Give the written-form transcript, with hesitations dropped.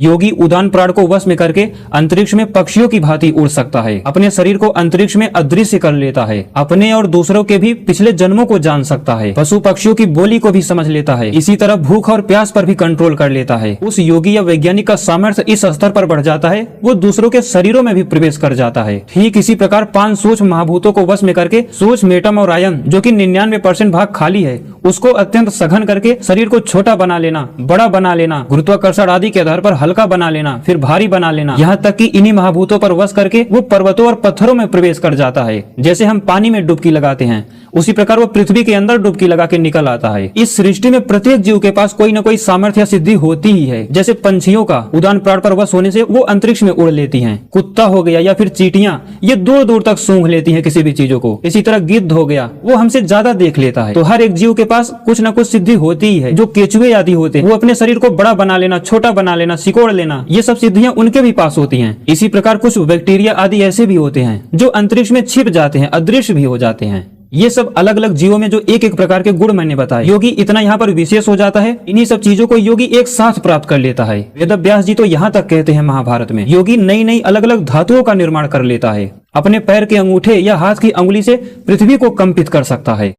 योगी उड़ान प्राण को वश में करके अंतरिक्ष में पक्षियों की भांति उड़ सकता है, अपने शरीर को अंतरिक्ष में अदृश्य कर लेता है, अपने और दूसरों के भी पिछले जन्मों को जान सकता है, पशु पक्षियों की बोली को भी समझ लेता है, इसी तरह भूख और प्यास पर भी कंट्रोल कर लेता है। उस योगी या वैज्ञानिक का सामर्थ्य इस स्तर पर बढ़ जाता है, वो दूसरों के शरीरों में भी प्रवेश कर जाता है। ठीक इसी प्रकार 5 सूक्ष्म महाभूतों को वश में करके सूक्ष्म एटम और आयन, जो कि 99% भाग खाली है, उसको अत्यंत सघन करके शरीर को छोटा बना लेना, बड़ा बना लेना, गुरुत्वाकर्षण आदि के आधार पर हल्का बना लेना, फिर भारी बना लेना, यहाँ तक कि इन्हीं महाभूतों पर वश करके वो पर्वतों और पत्थरों में प्रवेश कर जाता है। जैसे हम पानी में डुबकी लगाते हैं, उसी प्रकार वो पृथ्वी के अंदर डुबकी लगा के निकल आता है। इस सृष्टि में प्रत्येक जीव के पास कोई न कोई सामर्थ्य या सिद्धि होती ही है। जैसे पंछियों का उड़ान प्राण पर वश होने से वो अंतरिक्ष में उड़ लेती हैं। कुत्ता हो गया या फिर चींटियां, ये दूर दूर तक सूंघ लेती हैं किसी भी चीजों को। इसी तरह गिद्ध हो गया, वो हमसे ज्यादा देख लेता है। तो हर एक जीव के पास कुछ न कुछ सिद्धि होती ही है। जो केचुए आदि होते हैं, वो अपने शरीर को बड़ा बना लेना, छोटा बना लेना, सिकोड़ लेना, ये सब सिद्धियां उनके भी पास होती हैं। इसी प्रकार कुछ बैक्टीरिया आदि ऐसे भी होते हैं जो अंतरिक्ष में छिप जाते हैं, अदृश्य भी हो जाते हैं। ये सब अलग अलग जीवों में जो एक एक प्रकार के गुण मैंने बताए। योगी इतना यहाँ पर विशेष हो जाता है, इन्हीं सब चीजों को योगी एक साथ प्राप्त कर लेता है। वेद व्यास जी तो यहाँ तक कहते हैं महाभारत में, योगी नई नई अलग अलग धातुओं का निर्माण कर लेता है। अपने पैर के अंगूठे या हाथ की अंगुली से पृथ्वी को कंपित कर सकता है।